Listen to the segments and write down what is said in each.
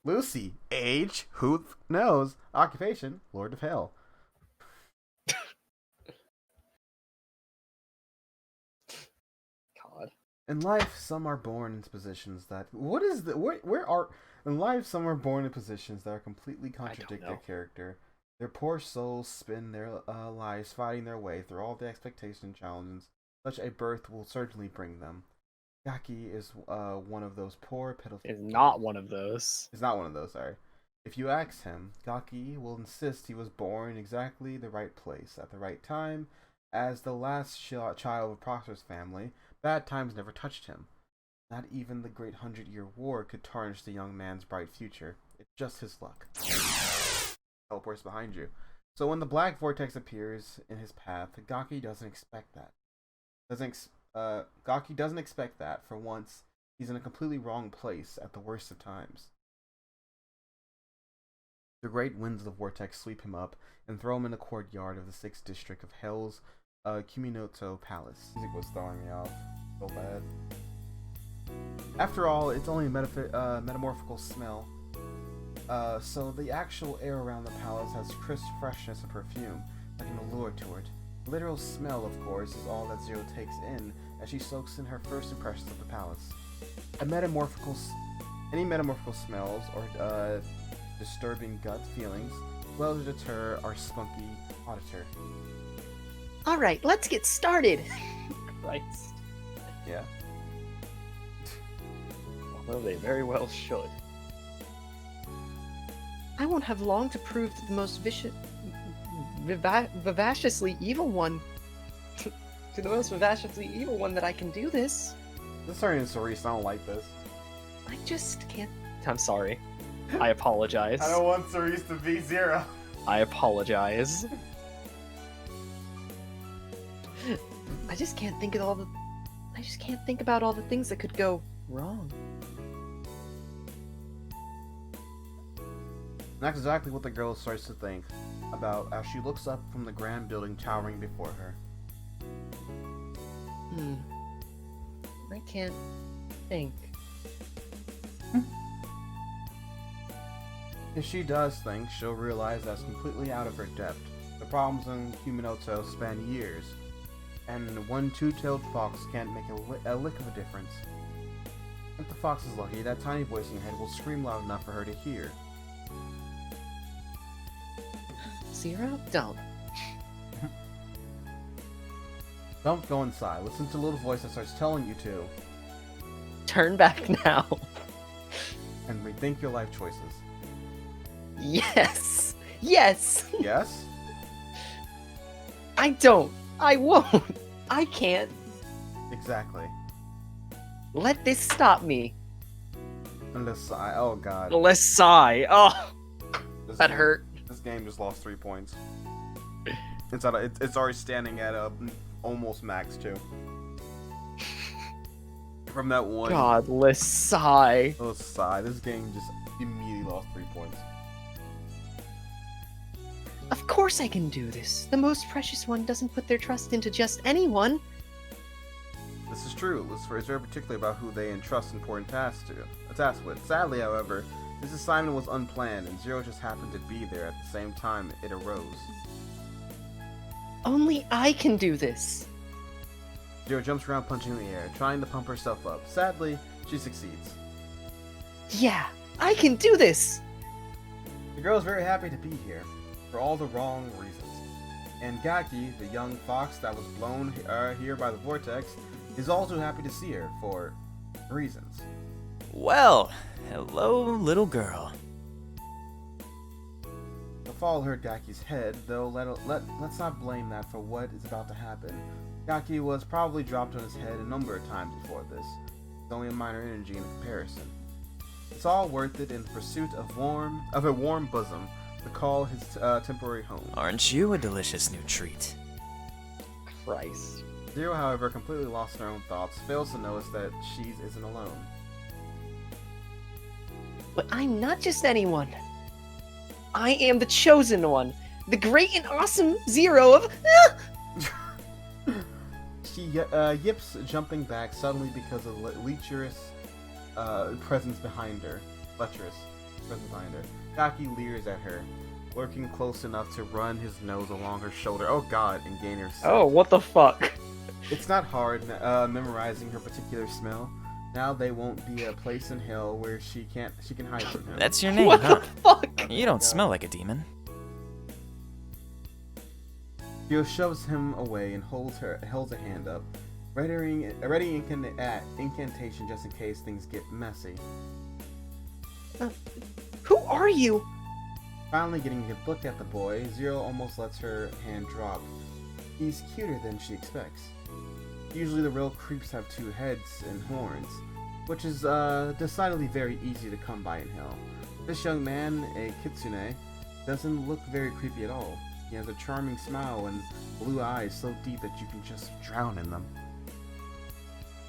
Lucy. Age? Who knows? Occupation? Lord of Hell. God. In life, some are born into positions that... What is the... Where are... In life, some are born in positions that are completely contradict their character. Their poor souls spend their lives fighting their way through all the expectations and challenges such a birth will certainly bring them. Gaki is one of those poor, pitiful... Is not one of those. Is not one of those, sorry. If you ask him, Gaki will insist he was born in exactly the right place, at the right time. As the last child of Prosper's family, bad times never touched him. Not even the great 100-Year War could tarnish the young man's bright future. It's just his luck. Teleports behind you. So when the black vortex appears in his path, Gaki doesn't expect that. Gaki doesn't expect that. For once, he's in a completely wrong place at the worst of times. The great winds of the vortex sweep him up and throw him in the courtyard of the 6th district of Hell's Kuminoto Palace. Music was throwing me off so bad. After all, it's only a metamorphical smell. So the actual air around the palace has crisp freshness and perfume, like an allure to it. The literal smell, of course, is all that Zero takes in as she soaks in her first impressions of the palace. Any metamorphical smells or disturbing gut feelings well to deter our spunky auditor. Alright, let's get started! Christ. Yeah. Although they very well should. I won't have long to prove to the most vivaciously evil one to the most vivaciously evil one that I can do this. This is starting to Cerise, I don't like this. I just can't. I'm sorry. I apologize. I don't want Cerise to be Zero. I apologize. I just can't think of all the. I just can't think about all the things that could go wrong. That's exactly what the girl starts to think about as she looks up from the grand building towering before her. I can't think. If she does think, she'll realize that's completely out of her depth. The problems in Kuminoto span years, and one two-tailed fox can't make a lick of a difference. If the fox is lucky, that tiny voice in her head will scream loud enough for her to hear. Zero? Don't. Don't go inside. Listen to the little voice that starts telling you to. Turn back now. And rethink your life choices. Yes! Yes! Yes? I don't. I won't. I can't. Exactly. Let this stop me. Unless oh god. Let's sigh. Oh, That hurt. This game just lost 3 points. It's already standing at almost max too. From that one godless sigh. little sigh, this game just immediately lost 3 points. Of course I can do this. The most precious one doesn't put their trust into just anyone. This is true. Lucifer is very particular about who they entrust important tasks with. Sadly, however, this assignment was unplanned, and Zero just happened to be there at the same time it arose. Only I can do this. Zero jumps around punching in the air, trying to pump herself up. Sadly, she succeeds. Yeah, I can do this. The girl is very happy to be here, for all the wrong reasons. And Gaki, the young fox that was blown here by the vortex, is also happy to see her, for reasons. Well, hello, little girl. The fall hurt Gaki's head, though let's not blame that for what is about to happen. Gaki was probably dropped on his head a number of times before this. It's only a minor energy in comparison. It's all worth it in pursuit of a warm bosom to call his temporary home. Aren't you a delicious new treat? Christ. Zero, however, completely lost in her own thoughts, fails to notice that she isn't alone. But I'm not just anyone. I am the chosen one. The great and awesome Zero of... She yips, jumping back suddenly because of lecherous presence behind her. Lecherous. behind her. Gaki leers at her, lurking close enough to run his nose along her shoulder. Oh god, and gain her scent. Oh, what the fuck? It's not hard memorizing her particular smell. Now they won't be a place in hell where she can hide from him. That's your name, What huh? the fuck? You don't smell like a demon. Gyo shoves him away and holds a hand up, ready incantation just in case things get messy. Who are you? Finally getting a good look at the boy, Zero almost lets her hand drop. He's cuter than she expects. Usually the real creeps have 2 heads and horns, which is decidedly very easy to come by in hell. This young man, a kitsune, doesn't look very creepy at all. He has a charming smile and blue eyes so deep that you can just drown in them.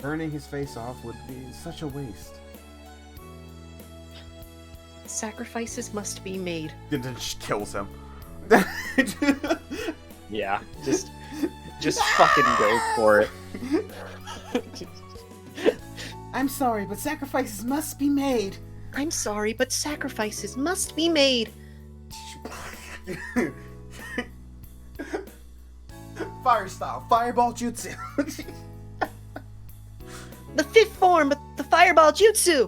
Burning his face off would be such a waste. Sacrifices must be made. And then she kills him. Yeah, just fucking go for it. I'm sorry, but sacrifices must be made. I'm sorry, but sacrifices must be made. Fire style, fireball jutsu. The 5th form, but the fireball jutsu.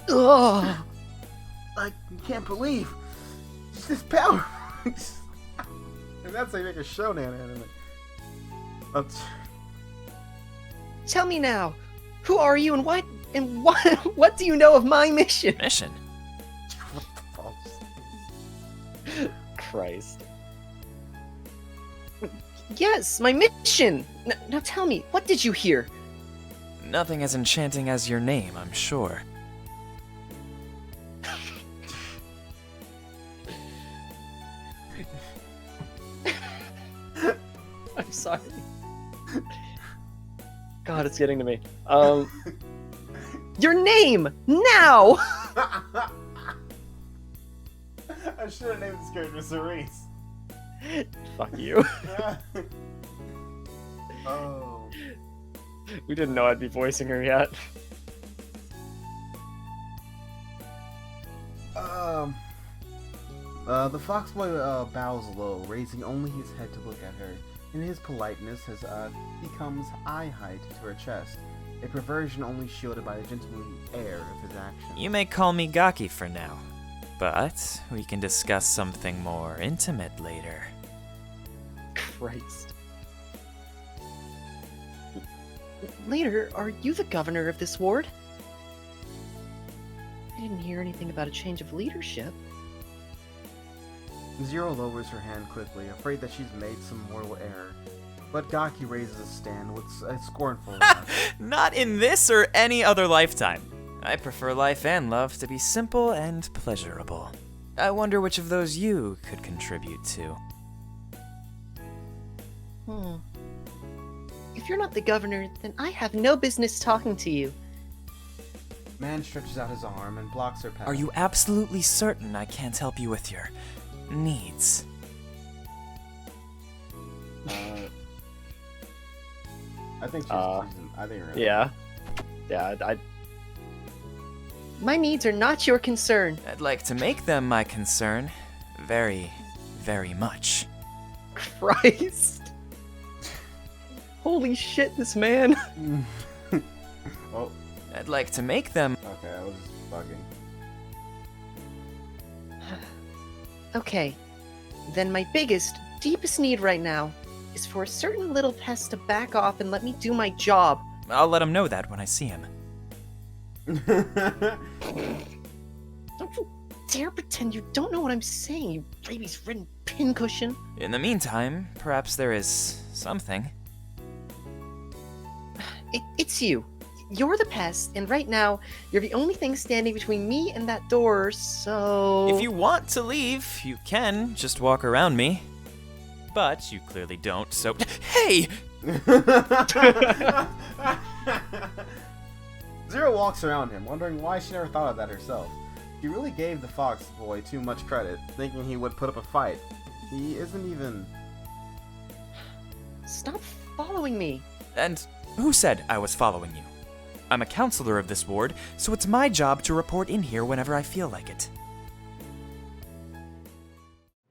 Ugh. I can't believe this power. And that's like a shonen anime. Tell me now, who are you and what what do you know of my mission? Mission? What the fuck? Christ. Yes, my mission. Now tell me, what did you hear? Nothing as enchanting as your name, I'm sure. I'm sorry. God, it's getting to me. Your name now. I should have named this character Cerise. Fuck you. Oh. We didn't know I'd be voicing her yet. The Foxboy bows low, raising only his head to look at her. In his politeness, he comes eye height to her chest, a perversion only shielded by a gentlemanly air of his action. You may call me Gaki for now, but we can discuss something more intimate later. Christ. Later, are you the governor of this ward? I didn't hear anything about a change of leadership. Zero lowers her hand quickly, afraid that she's made some mortal error. But Gaki raises a stand with a scornful laugh. Not in this or any other lifetime. I prefer life and love to be simple and pleasurable. I wonder which of those you could contribute to. If you're not the governor, then I have no business talking to you. Man stretches out his arm and blocks her path. Are you absolutely certain I can't help you with your needs? I think she's. I think you're right. Yeah. Yeah, I My needs are not your concern. I'd like to make them my concern. Very, very much. Christ. Holy shit, this man. Oh, I'd like to make them. okay, I was just bugging. Okay, then my biggest, deepest need right now is for a certain little pest to back off and let me do my job. I'll let him know that when I see him. Don't you dare pretend you don't know what I'm saying, you rabies-ridden pincushion. In the meantime, perhaps there is something. It's you. You're the pest, and right now, you're the only thing standing between me and that door, so... If you want to leave, you can just walk around me. But you clearly don't, so... Hey! Zero walks around him, wondering why she never thought of that herself. She really gave the fox boy too much credit, thinking he would put up a fight. He isn't even... Stop following me. And who said I was following you? I'm a counselor of this ward, so it's my job to report in here whenever I feel like it.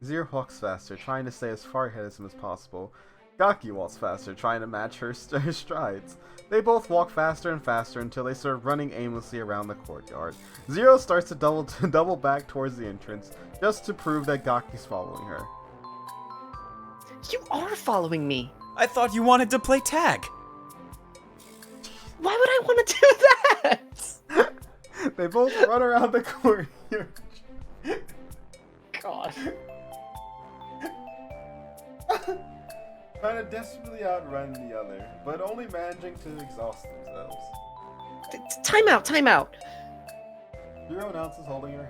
Zero walks faster, trying to stay as far ahead of him as possible. Gaki walks faster, trying to match her strides. They both walk faster and faster until they start running aimlessly around the courtyard. Zero starts to double back towards the entrance, just to prove that Gaki's following her. You are following me. I thought you wanted to play tag. Why would I want to do that? They both run around the courtyard. God. Trying to desperately outrun the other, but only managing to exhaust themselves. Time out, time out. Zero announces holding her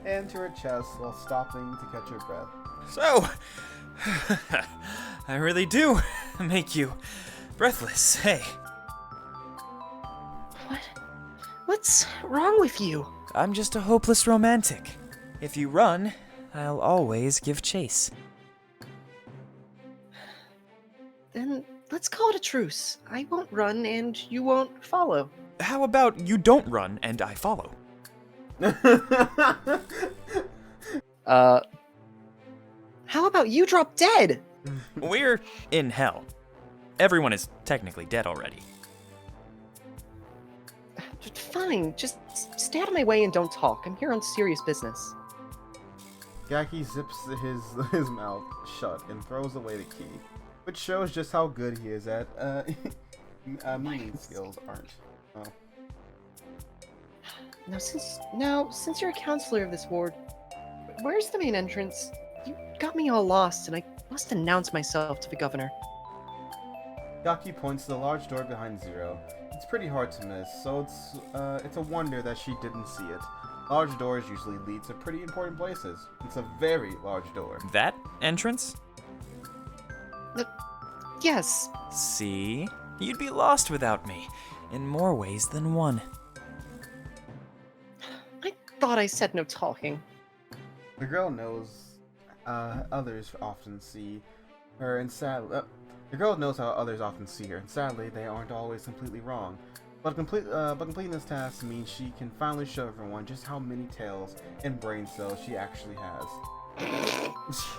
hand to her chest while stopping to catch her breath. So, I really do make you breathless, hey. What? What's wrong with you? I'm just a hopeless romantic. If you run, I'll always give chase. Then let's call it a truce. I won't run and you won't follow. How about you don't run and I follow? How about you drop dead? We're in hell. Everyone is technically dead already. Fine, just stay out of my way and don't talk. I'm here on serious business. Gaki zips his mouth shut and throws away the key, which shows just how good he is at memeing skills aren't. Oh. Now, since you're a counselor of this ward, where's the main entrance? You got me all lost, and I must announce myself to the governor. Gaki points to the large door behind Zero. It's pretty hard to miss, so it's a wonder that she didn't see it. Large doors usually lead to pretty important places. It's a very large door. That entrance? Yes. See? You'd be lost without me, in more ways than one. I thought I said no talking. The girl knows others often see her, and sadly, the girl knows how others often see her, and sadly, they aren't always completely wrong. But completing this task means she can finally show everyone just how many tails and brain cells she actually has.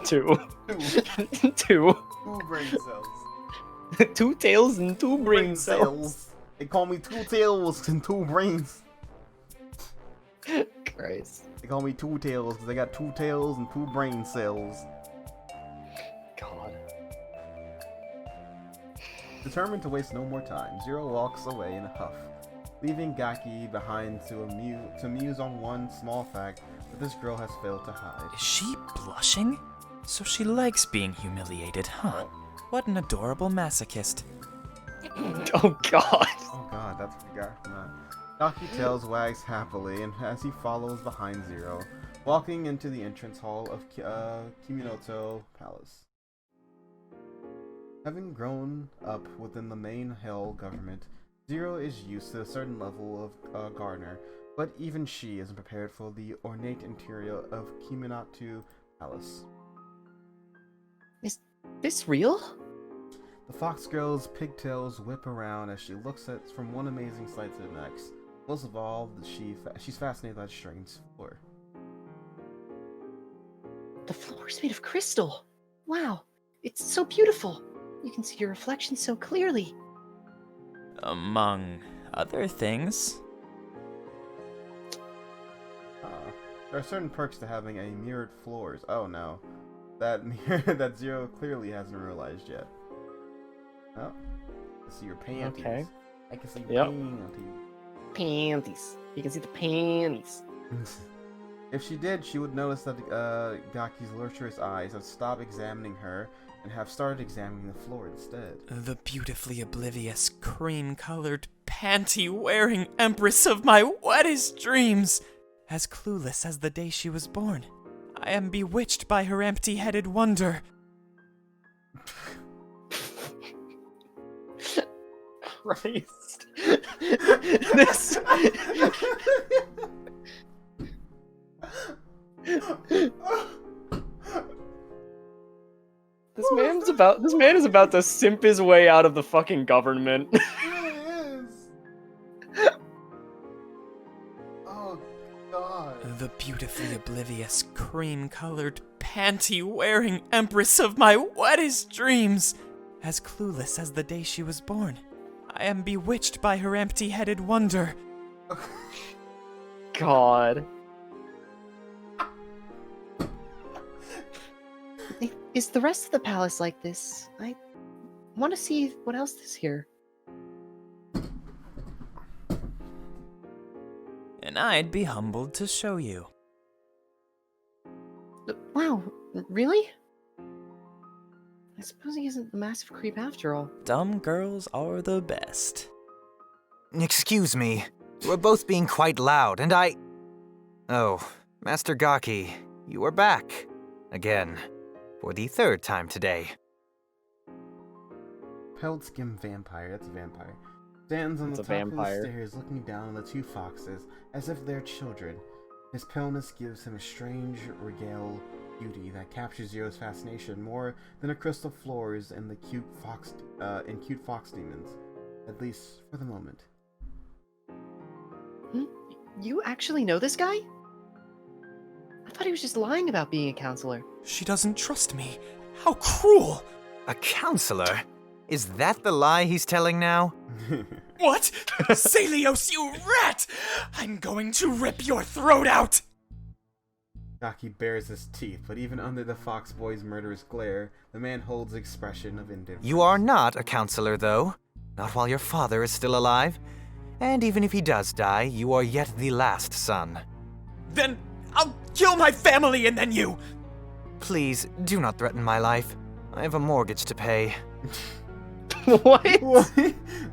Two. Two. Two brain cells. 2 tails and 2 brain cells. They call me 2 tails and 2 brains. Christ. They call me 2 tails because I got 2 tails and 2 brain cells. God. Determined to waste no more time, Zero walks away in a huff, leaving Gaki behind to muse on one small fact that this girl has failed to hide. Is she blushing? So she likes being humiliated, huh? What an adorable masochist. Oh God. Oh god, that's what we got from that. Gaki's tails wags happily and as he follows behind Zero, walking into the entrance hall of Kiminoto Palace. Having grown up within the main Hell government, Zero is used to a certain level of gardener, but even she isn't prepared for the ornate interior of Kiminoto Palace. Is this real? The fox girl's pigtails whip around as she looks at from one amazing sight to the next. Most of all, she's fascinated by the strange floor. The floor's made of crystal. Wow, it's so beautiful. You can see your reflection so clearly. Among other things. There are certain perks to having a mirrored floors. Oh no, that that Zero clearly hasn't realized yet. Oh, I see your panties. Okay. I can see your Panties. You can see the panties. If she did, she would notice that Gaki's lustrous eyes have stopped examining her and have started examining the floor instead. The beautifully oblivious, cream-colored, panty-wearing empress of my wettest dreams! As clueless as the day she was born. I am bewitched by her empty-headed wonder. Christ. This... This man is about to simp his way out of the fucking government. He really is. God. The beautifully oblivious, cream-colored, panty-wearing empress of my wettest dreams, as clueless as the day she was born. I am bewitched by her empty-headed wonder. God. Is the rest of the palace like this? I want to see what else is here. And I'd be humbled to show you. Wow, really? I suppose he isn't a massive creep after all. Dumb girls are the best. Excuse me. We're both being quite loud, and I... Oh, Master Gaki, you are back. Again. For the third time today. Pale skin vampire, that's a vampire, stands on That's the a top of the vampire. stairs looking down on the two foxes as if they're children. His paleness gives him a strange, regale beauty that captures Zero's fascination more than the crystal floors and the cute fox demons, at least for the moment. You actually know this guy? I thought he was just lying about being a counselor. She doesn't trust me. How cruel! A counselor? Is that the lie he's telling now? What? Celios, you rat! I'm going to rip your throat out! Gaki bares his teeth, but even under the fox boy's murderous glare, the man holds an expression of indifference. You are not a counselor, though. Not while your father is still alive. And even if he does die, you are yet the last son. Then I'll kill my family and then you! Please, do not threaten my life. I have a mortgage to pay. What? What?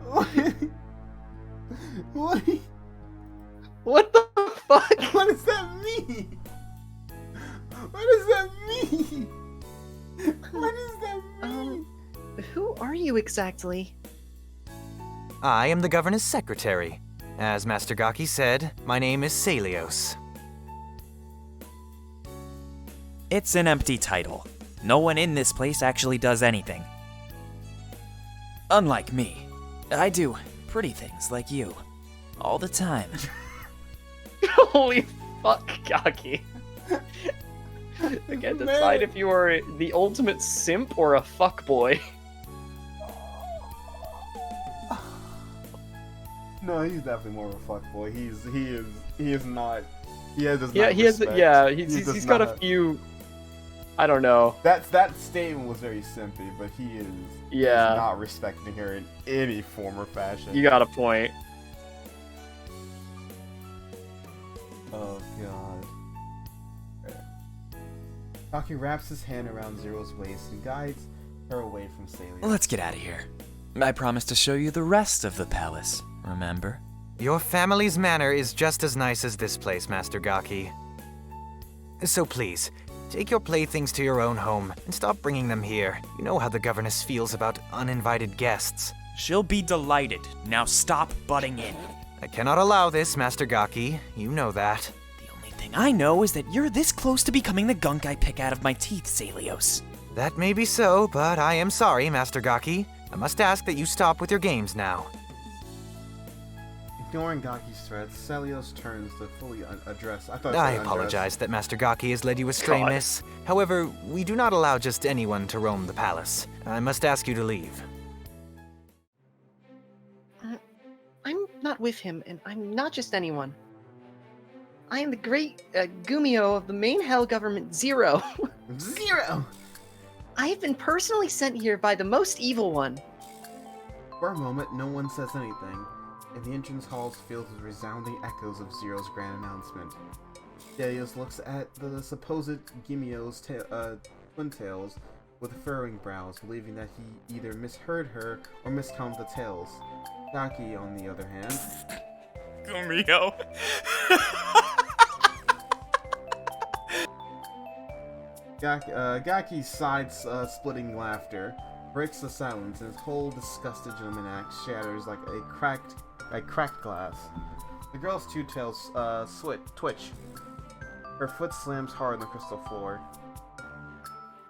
What? What? What the fuck? What does that mean? What does that mean? What does that mean? Who are you exactly? I am the governor's secretary. As Master Gaki said, my name is Celios. It's an empty title. No one in this place actually does anything. Unlike me, I do pretty things like you. All the time. Holy fuck, Gaki. I can't decide if you are the ultimate simp or a fuckboy. No, he's definitely more of a fuckboy. He is not. Does Yeah, not he has. respect- Yeah, he does he's got a not- few. I don't know. That statement was very simpy, but he is Yeah. not respecting her in any form or fashion. You got a point. Oh god. Taki wraps his hand around Zero's waist and guides her away from Celia. Let's get out of here. I promised to show you the rest of the palace, remember? Your family's manor is just as nice as this place, Master Gaki. So please, take your playthings to your own home and stop bringing them here. You know how the governess feels about uninvited guests. She'll be delighted. Now stop butting in. I cannot allow this, Master Gaki. You know that. The only thing I know is that you're this close to becoming the gunk I pick out of my teeth, Celios. That may be so, but I am sorry, Master Gaki. I must ask that you stop with your games now. Ignoring Gaki's threats, Celios turns to fully address. I undress. apologize that Master Gaki has led you astray, God. miss. However, we do not allow just anyone to roam the palace. I must ask you to leave. I'm not with him, and I'm not just anyone. I am the great Gumio of the main hell government, Zero. Zero! I have been personally sent here by the most evil one. For a moment, no one says anything, and the entrance hall is filled with resounding echoes of Zero's grand announcement. Delios looks at the supposed Gimio's twin tails with furrowing brows, believing that he either misheard her or miscounted the tales. Gaki, on the other hand, Gumio. Gaki's side-splitting laughter breaks the silence, and his whole disgusted gentleman act shatters like a cracked glass. The girl's two tails twitch. Her foot slams hard on the crystal floor.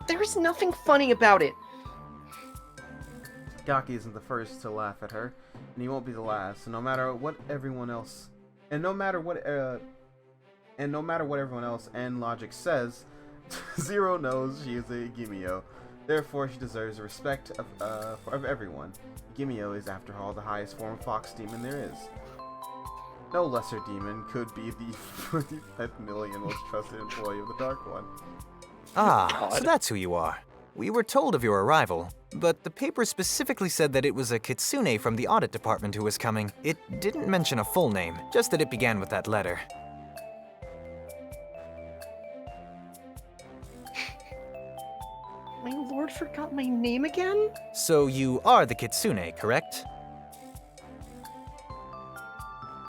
There is nothing funny about it. Gaki isn't the first to laugh at her, and he won't be the last. So no matter what everyone else, and no matter what And no matter what everyone else and logic says, Zero knows she is a Gimio. Therefore, she deserves the respect of everyone. Gimio is, after all, the highest form of fox demon there is. No lesser demon could be the 25th million most trusted employee of the Dark One. Ah, so God. that's who you are. We were told of your arrival, but the paper specifically said that it was a kitsune from the audit department who was coming. It didn't mention a full name, just that it began with that letter. My lord forgot my name again? So you are the kitsune, correct?